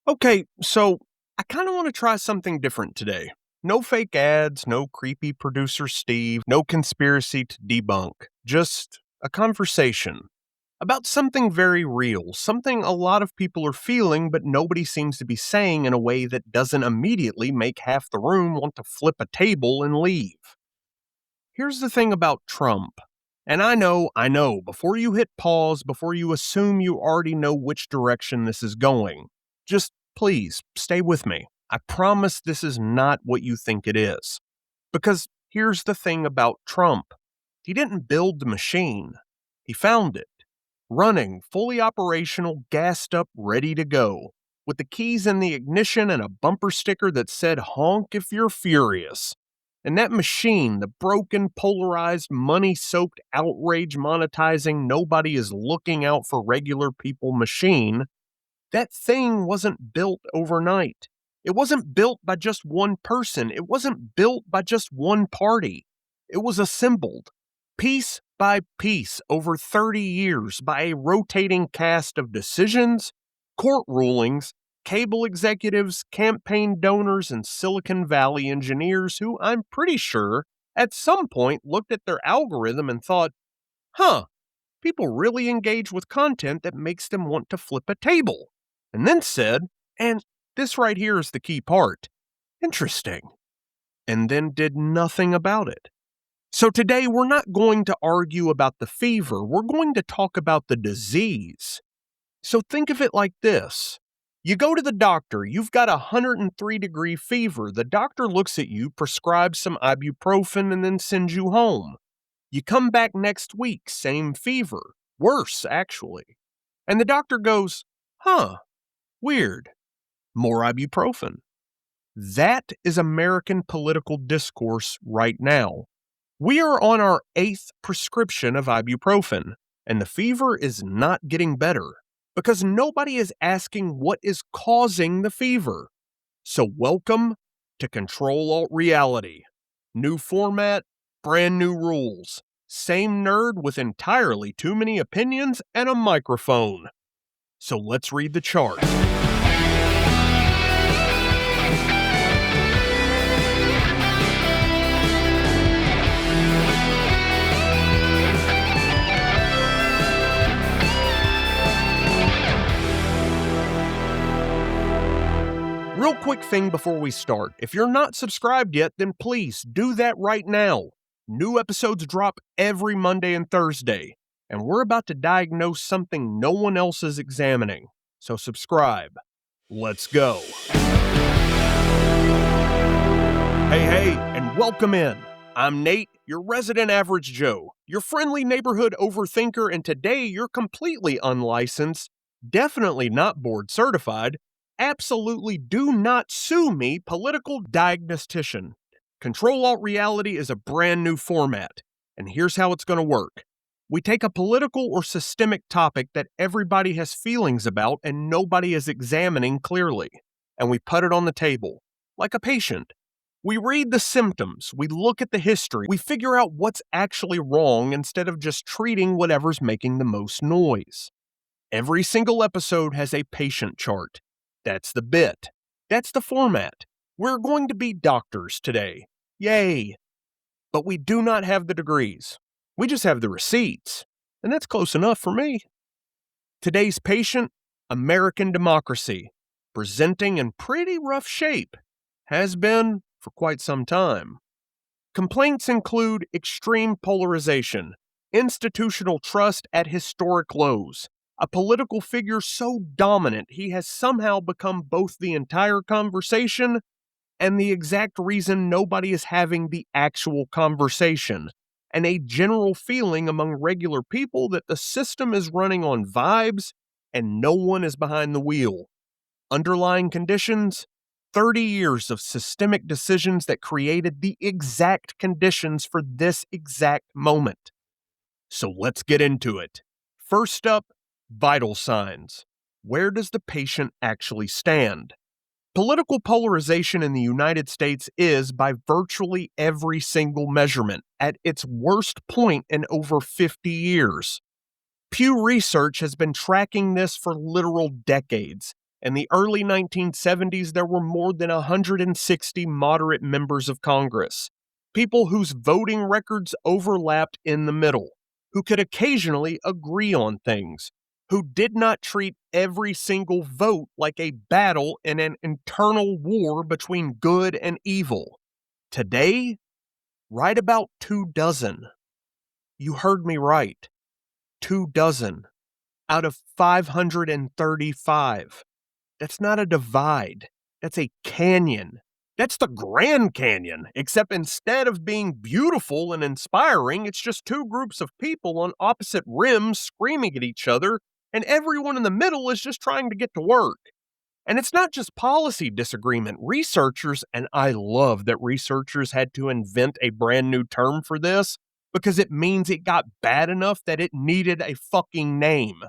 Okay, so I kind of want to try something different today. No fake ads, no creepy producer Steve, no conspiracy to debunk. Just a conversation about something very real, something a lot of people are feeling, but nobody seems to be saying in a way that doesn't immediately make half the room want to flip a table and leave. Here's the thing about Trump. And I know, before you hit pause, before you assume you already know which direction this is going, just please stay with me. I promise this is not what you think it is. Because here's the thing about Trump. He didn't build the machine. He found it. Running, fully operational, gassed up, ready to go. With the keys in the ignition and a bumper sticker that said honk if you're furious. And that machine, the broken, polarized, money soaked, outrage monetizing, nobody is looking out for regular people machine, that thing wasn't built overnight. It wasn't built by just one person. It wasn't built by just one party. It was assembled, piece by piece, over 30 years by a rotating cast of decisions, court rulings, cable executives, campaign donors, and Silicon Valley engineers who I'm pretty sure at some point looked at their algorithm and thought, huh, people really engage with content that makes them want to flip a table. And then said, and this right here is the key part, interesting. And then did nothing about it. So today we're not going to argue about the fever, we're going to talk about the disease. So think of it like this. You go to the doctor, you've got a 103-degree fever. The doctor looks at you, prescribes some ibuprofen, and then sends you home. You come back next week, same fever. Worse, actually. And the doctor goes, huh, weird. More ibuprofen. That is American political discourse right now. We are on our 8th prescription of ibuprofen, and the fever is not getting better because nobody is asking what is causing the fever. So welcome to Ctrl-Alt-Reality. New format, brand new rules. Same nerd with entirely too many opinions and a microphone. So let's read the chart. Real quick thing before we start. If you're not subscribed yet, then please do that right now. New episodes drop every Monday and Thursday, and we're about to diagnose something no one else is examining. So subscribe. Let's go. Hey, and welcome in. I'm Nate, your resident average Joe, your friendly neighborhood overthinker, and today you're completely unlicensed, definitely not board certified, absolutely do not sue me political diagnostician. Ctrl-Alt-Reality is a brand new format, and here's how it's going to work. We take a political or systemic topic that everybody has feelings about and nobody is examining clearly, and we put it on the table, like a patient. We read the symptoms, we look at the history, we figure out what's actually wrong instead of just treating whatever's making the most noise. Every single episode has a patient chart. That's the bit. That's the format. We're going to be doctors today. Yay! But we do not have the degrees. We just have the receipts. And that's close enough for me. Today's patient, American democracy, presenting in pretty rough shape, has been for quite some time. Complaints include extreme polarization, institutional trust at historic lows, a political figure so dominant he has somehow become both the entire conversation and the exact reason nobody is having the actual conversation, and a general feeling among regular people that the system is running on vibes and no one is behind the wheel. Underlying conditions: 30 years of systemic decisions that created the exact conditions for this exact moment. So let's get into it. First up, vital signs. Where does the patient actually stand? Political polarization in the United States is, by virtually every single measurement, at its worst point in over 50 years. Pew Research has been tracking this for literal decades, In the early 1970s, there were more than 160 moderate members of Congress, people whose voting records overlapped in the middle, who could occasionally agree on things, who did not treat every single vote like a battle in an internal war between good and evil. Today, right about 24. You heard me right. 24 out of 535. That's not a divide. That's a canyon. That's the Grand Canyon, except instead of being beautiful and inspiring, it's just two groups of people on opposite rims screaming at each other, and everyone in the middle is just trying to get to work. And it's not just policy disagreement. Researchers, and I love that researchers had to invent a brand new term for this because it means it got bad enough that it needed a fucking name.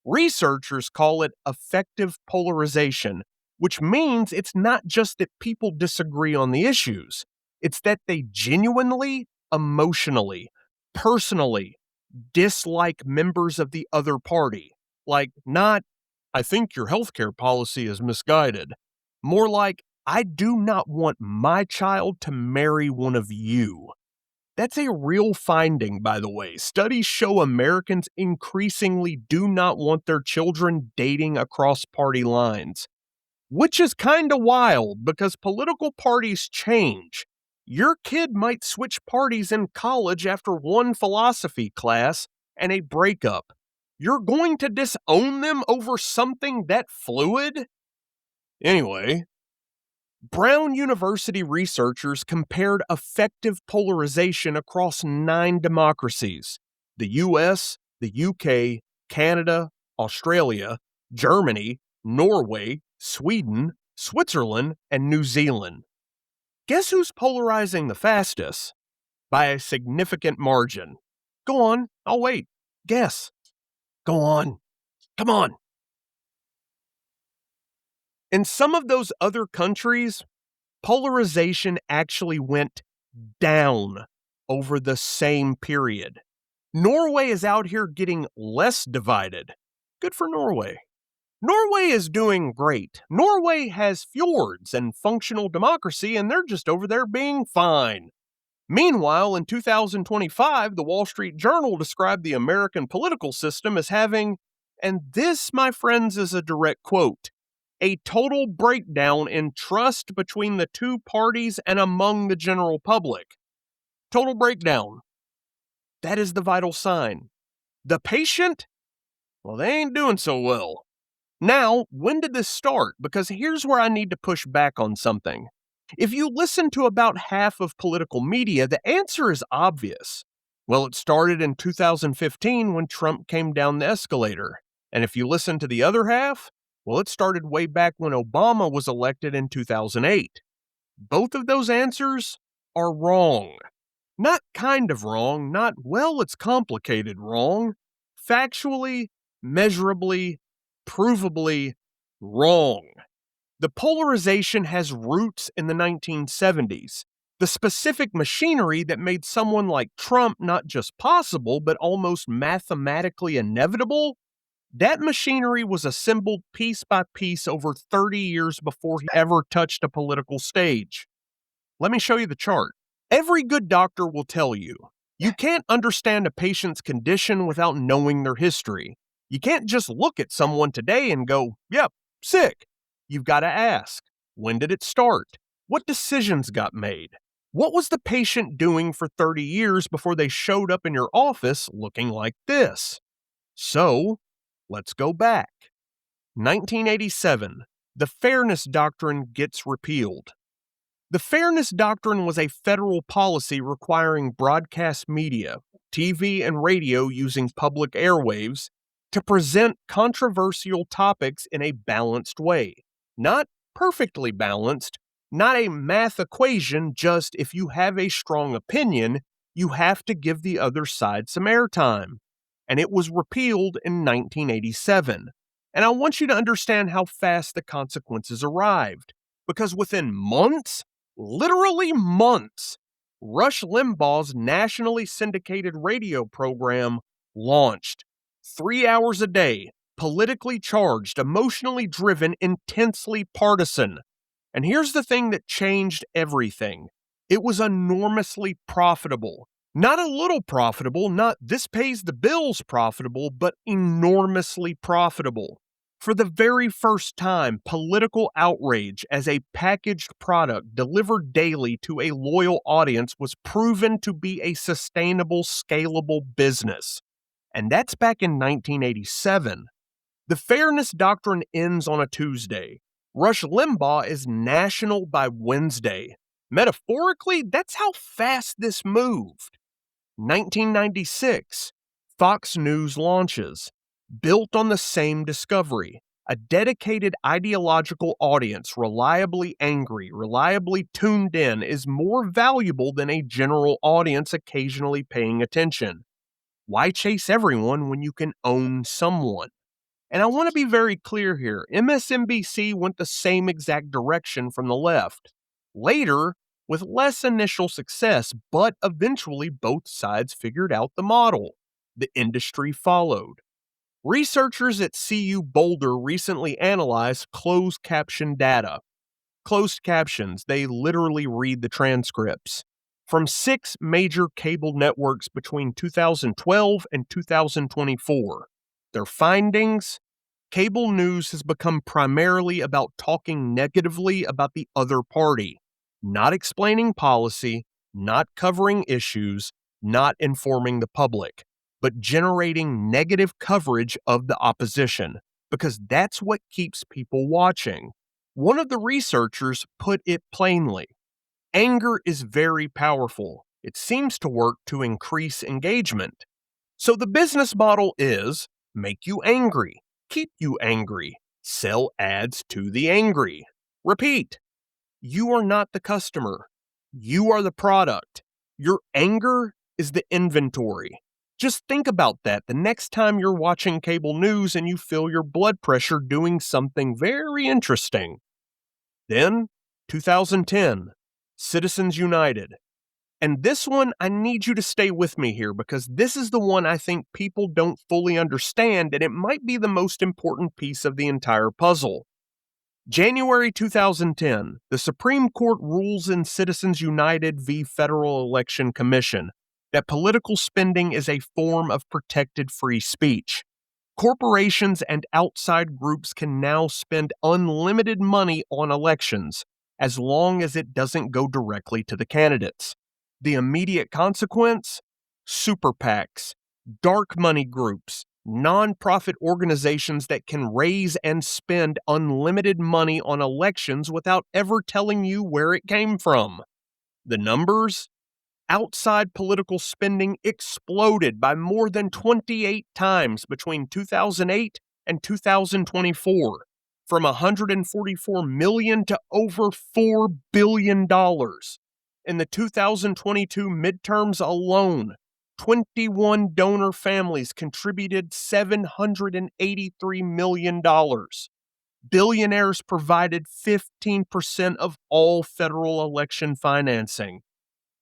Researchers call it affective polarization, which means it's not just that people disagree on the issues, it's that they genuinely, emotionally, personally dislike members of the other party. Like, not, I think your healthcare policy is misguided. More like, I do not want my child to marry one of you. That's a real finding, by the way. Studies show Americans increasingly do not want their children dating across party lines, which is kind of wild because political parties change. Your kid might switch parties in college after one philosophy class and a breakup. You're going to disown them over something that fluid? Anyway, Brown University researchers compared effective polarization across 9 democracies: the US, the UK, Canada, Australia, Germany, Norway, Sweden, Switzerland, and New Zealand. Guess who's polarizing the fastest? By a significant margin. Go on, I'll wait. Guess. Go on. Come on. In some of those other countries, polarization actually went down over the same period. Norway is out here getting less divided. Good for Norway. Norway is doing great. Norway has fjords and functional democracy, and they're just over there being fine. Meanwhile, in 2025, the Wall Street Journal described the American political system as having, and this, my friends, is a direct quote, a total breakdown in trust between the two parties and among the general public. Total breakdown. That is the vital sign. The patient? Well, they ain't doing so well. Now, when did this start? Because here's where I need to push back on something. If you listen to about half of political media, the answer is obvious. Well, it started in 2015 when Trump came down the escalator. And if you listen to the other half, well, it started way back when Obama was elected in 2008. Both of those answers are wrong. Not kind of wrong, not, well, it's complicated wrong. Factually, measurably, provably wrong. The polarization has roots in the 1970s. The specific machinery that made someone like Trump not just possible, but almost mathematically inevitable, that machinery was assembled piece by piece over 30 years before he ever touched a political stage. Let me show you the chart. Every good doctor will tell you, you can't understand a patient's condition without knowing their history. You can't just look at someone today and go, yep, sick. You've got to ask, when did it start? What decisions got made? What was the patient doing for 30 years before they showed up in your office looking like this? So, let's go back. 1987, the Fairness Doctrine gets repealed. The Fairness Doctrine was a federal policy requiring broadcast media, TV and radio using public airwaves, to present controversial topics in a balanced way. Not perfectly balanced, not a math equation, just if you have a strong opinion, you have to give the other side some airtime. And it was repealed in 1987. And I want you to understand how fast the consequences arrived. Because within months, literally months, Rush Limbaugh's nationally syndicated radio program launched. 3 hours a day, Politically charged, emotionally driven, intensely partisan. And here's the thing that changed everything. It was enormously profitable. Not a little profitable, not this pays the bills profitable, but enormously profitable. For the very first time, political outrage as a packaged product delivered daily to a loyal audience was proven to be a sustainable, scalable business. And that's back in 1987. The fairness doctrine ends on a Tuesday. Rush Limbaugh is national by Wednesday. Metaphorically, that's how fast this moved. 1996, Fox News launches. Built on the same discovery, a dedicated ideological audience, reliably angry, reliably tuned in, is more valuable than a general audience occasionally paying attention. Why chase everyone when you can own someone? And I want to be very clear here. MSNBC went the same exact direction from the left. Later, with less initial success, but eventually both sides figured out the model. The industry followed. Researchers at CU Boulder recently analyzed closed caption data. Closed captions, they literally read the transcripts. From 6 major cable networks between 2012 and 2024. Their findings: cable news has become primarily about talking negatively about the other party, not explaining policy, not covering issues, not informing the public, but generating negative coverage of the opposition, because that's what keeps people watching. One of the researchers put it plainly: anger is very powerful. It seems to work to increase engagement. So the business model is make you angry, keep you angry, sell ads to the angry. Repeat, you are not the customer. You are the product. Your anger is the inventory. Just think about that the next time you're watching cable news and you feel your blood pressure doing something very interesting. Then, 2010, Citizens United. And this one, I need you to stay with me here because this is the one I think people don't fully understand, and it might be the most important piece of the entire puzzle. January 2010, the Supreme Court rules in Citizens United v. Federal Election Commission that political spending is a form of protected free speech. Corporations and outside groups can now spend unlimited money on elections as long as it doesn't go directly to the candidates. The immediate consequence? Super PACs, dark money groups, nonprofit organizations that can raise and spend unlimited money on elections without ever telling you where it came from. The numbers? Outside political spending exploded by more than 28 times between 2008 and 2024, from $144 million to over $4 billion. In the 2022 midterms alone, 21 donor families contributed $783 million. Billionaires provided 15% of all federal election financing.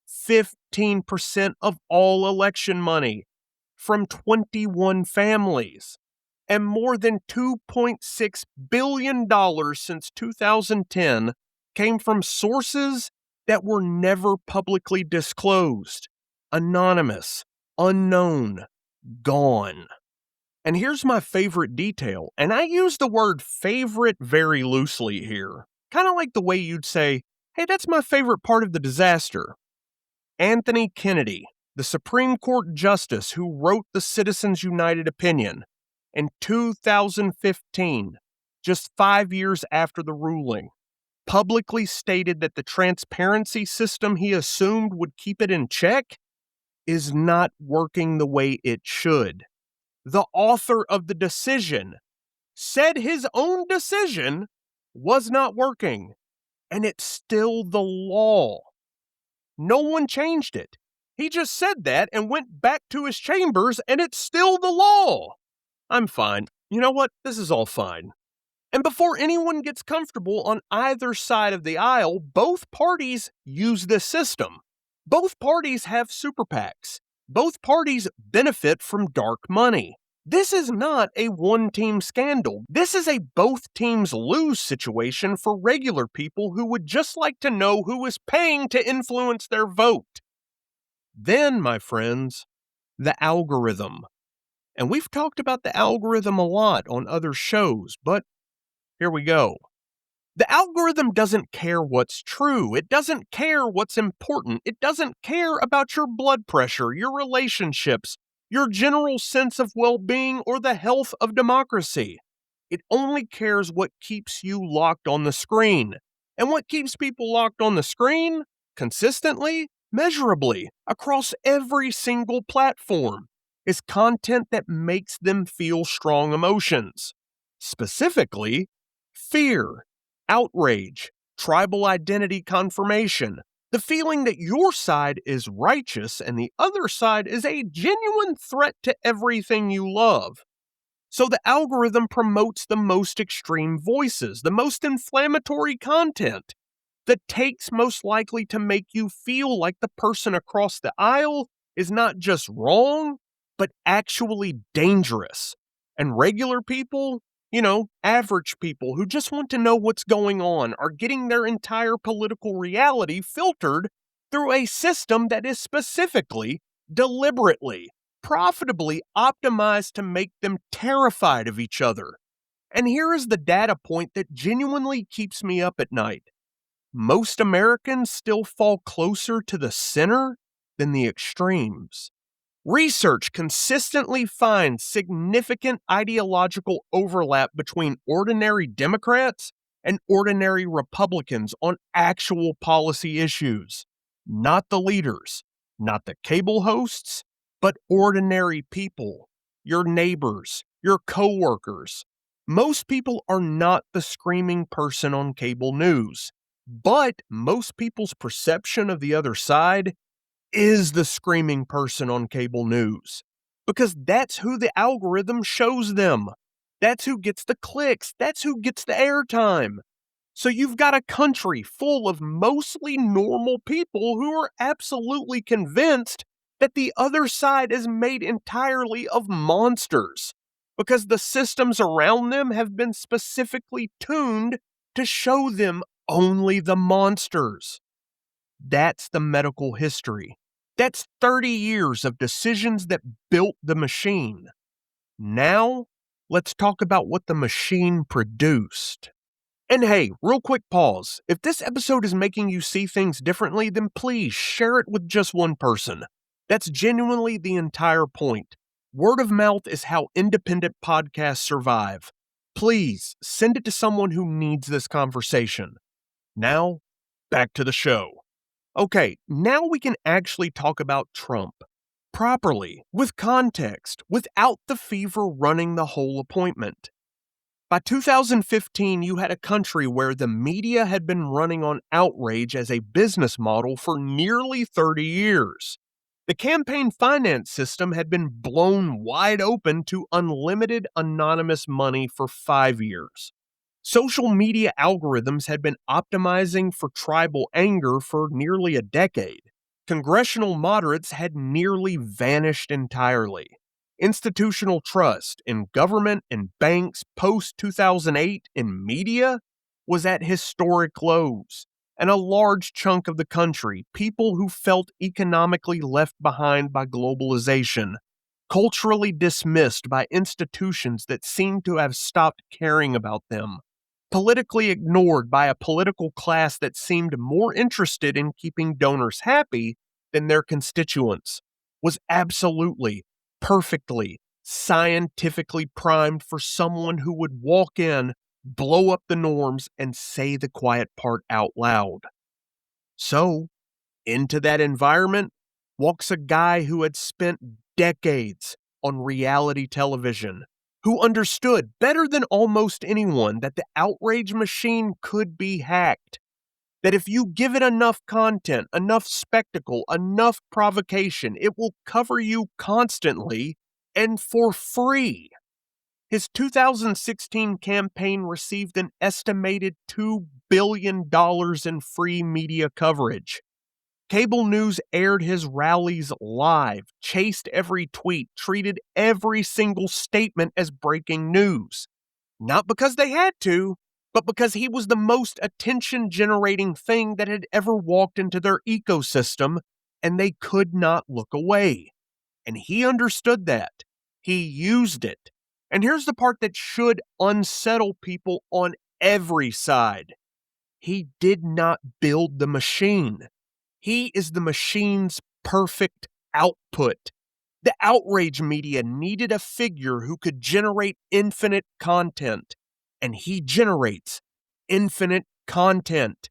15% of all election money from 21 families. And more than $2.6 billion since 2010 came from sources that were never publicly disclosed, anonymous, unknown, gone. And here's my favorite detail, and I use the word favorite very loosely here, kind of like the way you'd say, hey, that's my favorite part of the disaster. Anthony Kennedy, the Supreme Court Justice who wrote the Citizens United opinion, in 2015, just 5 years after the ruling, publicly stated that the transparency system he assumed would keep it in check is not working the way it should. The author of the decision said his own decision was not working, and it's still the law. No one changed it. He just said that and went back to his chambers, and it's still the law. I'm fine. You know what? This is all fine. And before anyone gets comfortable on either side of the aisle, both parties use this system. Both parties have super PACs. Both parties benefit from dark money. This is not a one-team scandal. This is a both teams lose situation for regular people who would just like to know who is paying to influence their vote. Then, my friends, the algorithm. And we've talked about the algorithm a lot on other shows, but here we go. The algorithm doesn't care what's true. It doesn't care what's important. It doesn't care about your blood pressure, your relationships, your general sense of well-being, or the health of democracy. It only cares what keeps you locked on the screen. And what keeps people locked on the screen? Consistently, measurably, across every single platform, is content that makes them feel strong emotions. Specifically, fear, outrage, tribal identity confirmation, the feeling that your side is righteous and the other side is a genuine threat to everything you love. So the algorithm promotes the most extreme voices, the most inflammatory content, the takes most likely to make you feel like the person across the aisle is not just wrong, but actually dangerous. And regular people, average people who just want to know what's going on, are getting their entire political reality filtered through a system that is specifically, deliberately, profitably optimized to make them terrified of each other. And here is the data point that genuinely keeps me up at night. Most Americans still fall closer to the center than the extremes. Research consistently finds significant ideological overlap between ordinary Democrats and ordinary Republicans on actual policy issues. Not the leaders, not the cable hosts, but ordinary people, your neighbors, your coworkers. Most people are not the screaming person on cable news, but most people's perception of the other side is the screaming person on cable news, because that's who the algorithm shows them. That's who gets the clicks. That's who gets the airtime. So you've got a country full of mostly normal people who are absolutely convinced that the other side is made entirely of monsters, because the systems around them have been specifically tuned to show them only the monsters. That's the medical history. That's 30 years of decisions that built the machine. Now, let's talk about what the machine produced. And hey, real quick pause. If this episode is making you see things differently, then please share it with just one person. That's genuinely the entire point. Word of mouth is how independent podcasts survive. Please send it to someone who needs this conversation. Now, back to the show. Okay, now we can actually talk about Trump. Properly, with context, without the fever running the whole appointment. By 2015, you had a country where the media had been running on outrage as a business model for nearly 30 years. The campaign finance system had been blown wide open to unlimited anonymous money for 5 years. Social media algorithms had been optimizing for tribal anger for nearly a decade. Congressional moderates had nearly vanished entirely. Institutional trust in government and banks post-2008 in media was at historic lows, and a large chunk of the country, people who felt economically left behind by globalization, culturally dismissed by institutions that seemed to have stopped caring about them, politically ignored by a political class that seemed more interested in keeping donors happy than their constituents, was absolutely, perfectly, scientifically primed for someone who would walk in, blow up the norms, and say the quiet part out loud. So, into that environment walks a guy who had spent decades on reality television, who understood better than almost anyone that the outrage machine could be hacked. That if you give it enough content, enough spectacle, enough provocation, it will cover you constantly and for free. His 2016 campaign received an estimated $2 billion in free media coverage. Cable news aired his rallies live, chased every tweet, treated every single statement as breaking news. Not because they had to, but because he was the most attention-generating thing that had ever walked into their ecosystem, and they could not look away. And he understood that. He used it. And here's the part that should unsettle people on every side. He did not build the machine. He is the machine's perfect output. The outrage media needed a figure who could generate infinite content, and he generates infinite content.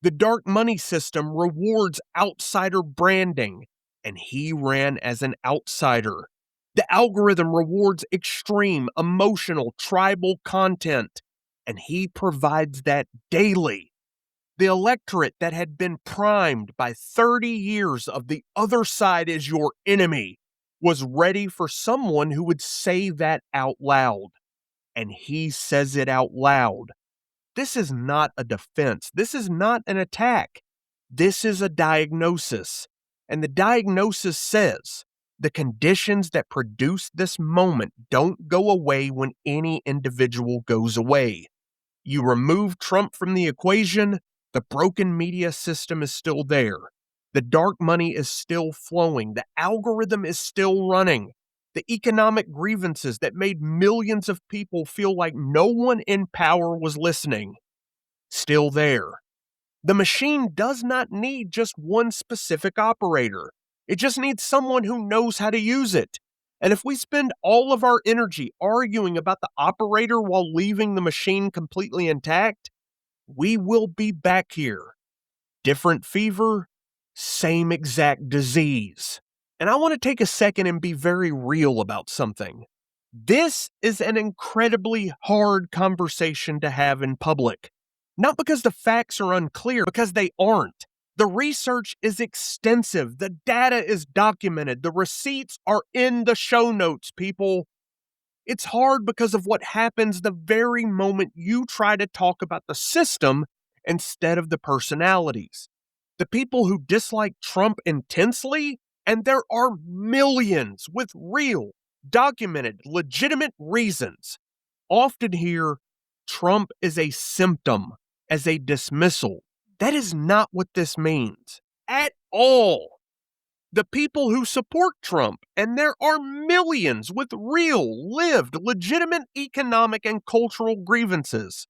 The dark money system rewards outsider branding, and he ran as an outsider. The algorithm rewards extreme, emotional, tribal content, and he provides that daily. The electorate that had been primed by 30 years of the other side is your enemy was ready for someone who would say that out loud. And he says it out loud. This is not a defense. This is not an attack. This is a diagnosis. And the diagnosis says the conditions that produce this moment don't go away when any individual goes away. You remove Trump from the equation, the broken media system is still there. The dark money is still flowing. The algorithm is still running. The economic grievances that made millions of people feel like no one in power was listening, still there. The machine does not need just one specific operator. It just needs someone who knows how to use it. And if we spend all of our energy arguing about the operator while leaving the machine completely intact, we will be back here. Different fever, same exact disease. And I want to take a second and be very real about something. This is an incredibly hard conversation to have in public. Not because the facts are unclear, because they aren't. The research is extensive. The data is documented. The receipts are in the show notes, people. It's hard because of what happens the very moment you try to talk about the system instead of the personalities. The people who dislike Trump intensely, and there are millions with real, documented, legitimate reasons, often hear Trump is a symptom, as a dismissal. That is not what this means at all. The people who support Trump, and there are millions with real, lived, legitimate economic and cultural grievances,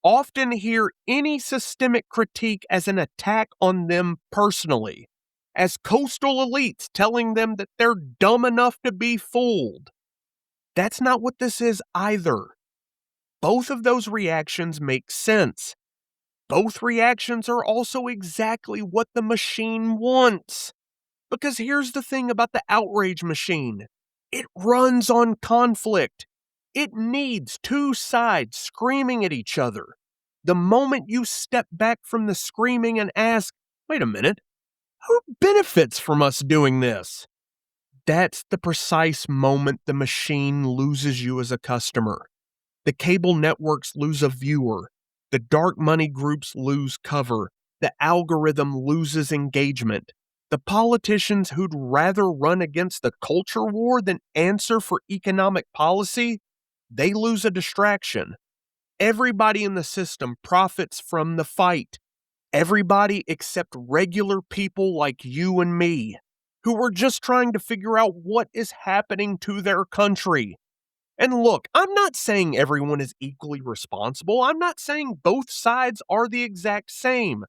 often hear any systemic critique as an attack on them personally, as coastal elites telling them that they're dumb enough to be fooled. That's not what this is either. Both of those reactions make sense. Both reactions are also exactly what the machine wants. Because here's the thing about the outrage machine. It runs on conflict. It needs two sides screaming at each other. The moment you step back from the screaming and ask, wait a minute, who benefits from us doing this? That's the precise moment the machine loses you as a customer. The cable networks lose a viewer. The dark money groups lose cover. The algorithm loses engagement. The politicians who'd rather run against the culture war than answer for economic policy, they lose a distraction. Everybody in the system profits from the fight. Everybody except regular people like you and me, who are just trying to figure out what is happening to their country. And look, I'm not saying everyone is equally responsible. I'm not saying both sides are the exact same.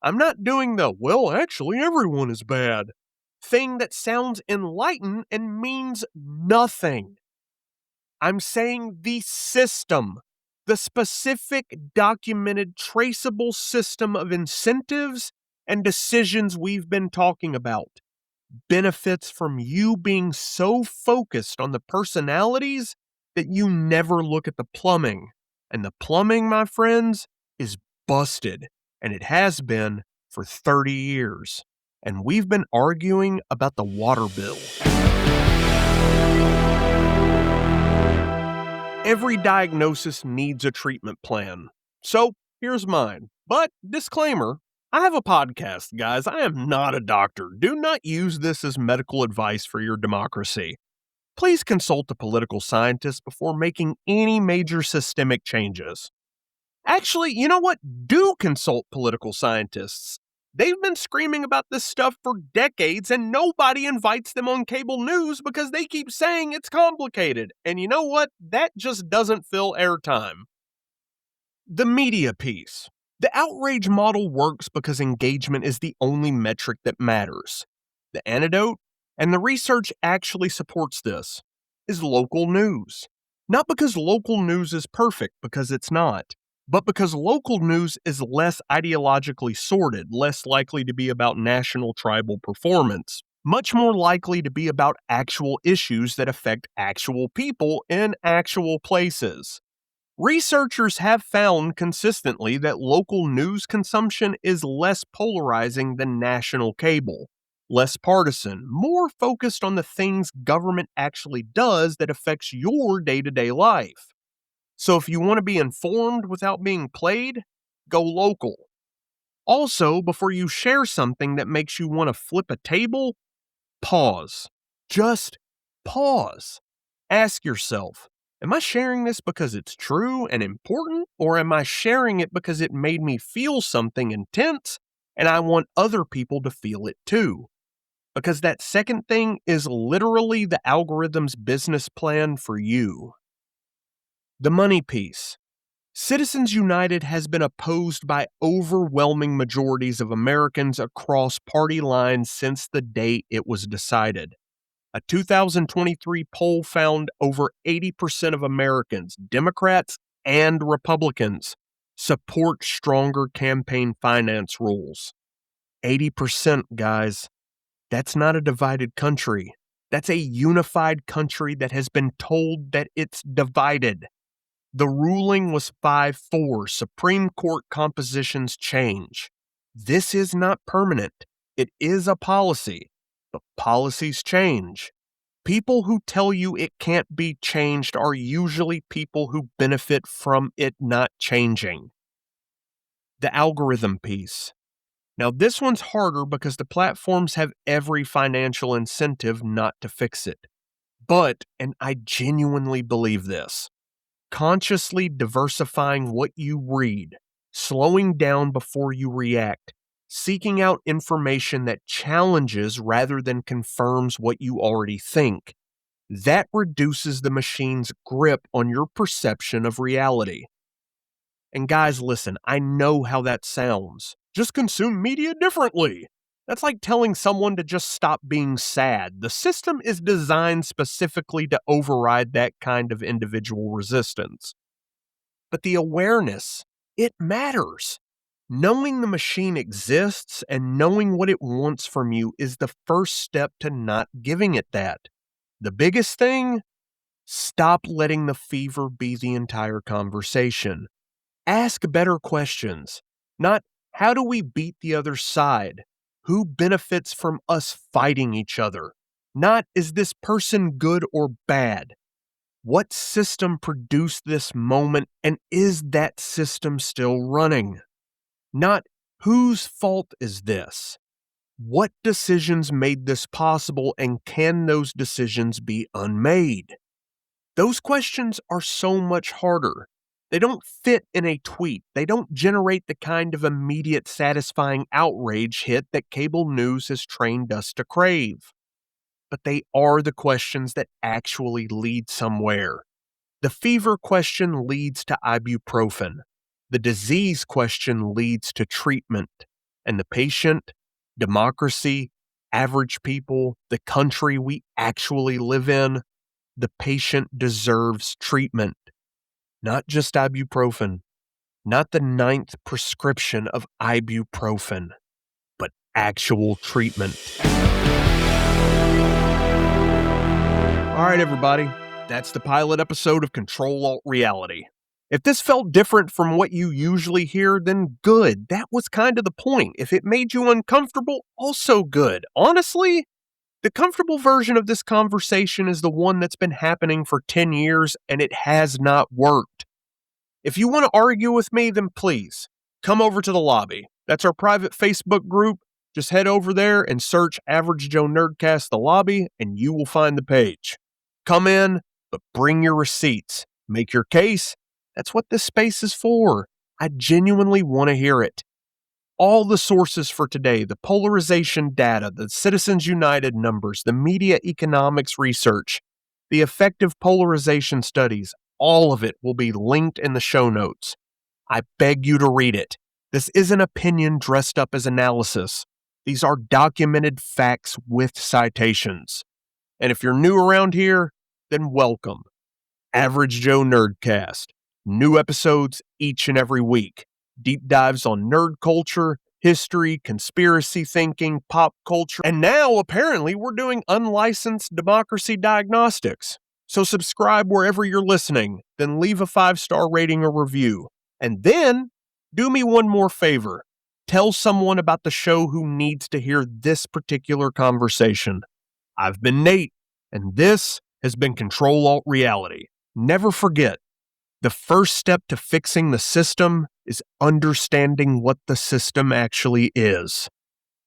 I'm not doing the, well, actually everyone is bad thing that sounds enlightened and means nothing. I'm saying the system, the specific, documented, traceable system of incentives and decisions we've been talking about, benefits from you being so focused on the personalities that you never look at the plumbing. And the plumbing, my friends, is busted. And it has been for 30 years. And we've been arguing about the water bill. Every diagnosis needs a treatment plan. So here's mine. But disclaimer, I have a podcast, guys. I am not a doctor. Do not use this as medical advice for your democracy. Please consult a political scientist before making any major systemic changes. Actually, you know what? Do consult political scientists. They've been screaming about this stuff for decades, and nobody invites them on cable news because they keep saying it's complicated. And you know what? That just doesn't fill airtime. The media piece. The outrage model works because engagement is the only metric that matters. The antidote, and the research actually supports this, is local news. Not because local news is perfect, because it's not, but because local news is less ideologically sorted, less likely to be about national tribal performance, much more likely to be about actual issues that affect actual people in actual places. Researchers have found consistently that local news consumption is less polarizing than national cable, less partisan, more focused on the things government actually does that affects your day-to-day life. So if you want to be informed without being played, go local. Also, before you share something that makes you want to flip a table, pause. Just pause. Ask yourself, am I sharing this because it's true and important, or am I sharing it because it made me feel something intense and I want other people to feel it too? Because that second thing is literally the algorithm's business plan for you. The money piece. Citizens United has been opposed by overwhelming majorities of Americans across party lines since the day it was decided. A 2023 poll found over 80% of Americans, Democrats and Republicans, support stronger campaign finance rules. 80%, guys. That's not a divided country. That's a unified country that has been told that it's divided. The ruling was 5-4. Supreme Court compositions change. This is not permanent. It is a policy, but policies change. People who tell you it can't be changed are usually people who benefit from it not changing. The algorithm piece. Now, this one's harder because the platforms have every financial incentive not to fix it. But, and I genuinely believe this, consciously diversifying what you read, slowing down before you react, seeking out information that challenges rather than confirms what you already think, that reduces the machine's grip on your perception of reality. And guys, listen, I know how that sounds. Just consume media differently. That's like telling someone to just stop being sad. The system is designed specifically to override that kind of individual resistance. But the awareness, it matters. Knowing the machine exists and knowing what it wants from you is the first step to not giving it that. The biggest thing? Stop letting the fever be the entire conversation. Ask better questions. Not, how do we beat the other side? Who benefits from us fighting each other? Not, is this person good or bad? What system produced this moment, and is that system still running? Not, whose fault is this? What decisions made this possible, and can those decisions be unmade? Those questions are so much harder. They don't fit in a tweet. They don't generate the kind of immediate satisfying outrage hit that cable news has trained us to crave. But they are the questions that actually lead somewhere. The fever question leads to ibuprofen. The disease question leads to treatment. And the patient, democracy, average people, the country we actually live in, the patient deserves treatment. Not just ibuprofen, not the 9th prescription of ibuprofen, but actual treatment. All right, everybody, that's the pilot episode of Ctrl-Alt-Reality. If this felt different from what you usually hear, then good. That was kind of the point. If it made you uncomfortable, also good. Honestly, the comfortable version of this conversation is the one that's been happening for 10 years and it has not worked. If you want to argue with me, then please. come over to the lobby. That's our private Facebook group. Just head over there and search Average Joe Nerdcast the lobby, and you will find the page. Come in, but bring your receipts. Make your case. That's what this space is for. I genuinely want to hear it. All the sources for today, the polarization data, the Citizens United numbers, the media economics research, the effective polarization studies, all of it will be linked in the show notes. I beg you to read it. This isn't opinion dressed up as analysis. These are documented facts with citations. And if you're new around here, then welcome. Average Joe Nerdcast. New episodes each and every week. Deep dives on nerd culture, history, conspiracy thinking, pop culture, and now apparently we're doing unlicensed democracy diagnostics. So subscribe wherever you're listening, then leave a 5-star rating or review. And then, do me one more favor. Tell someone about the show who needs to hear this particular conversation. I've been Nate, and this has been Control-Alt-Reality. Never forget, the first step to fixing the system is understanding what the system actually is.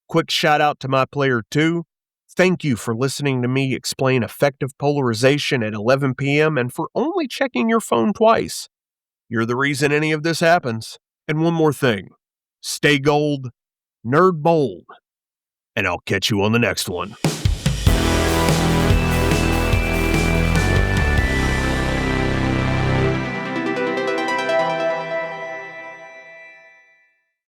Quick shout out to my player 2. Thank you for listening to me explain effective polarization at 11 p.m. and for only checking your phone twice. You're the reason any of this happens. And one more thing. Stay gold, nerd bold, and I'll catch you on the next one.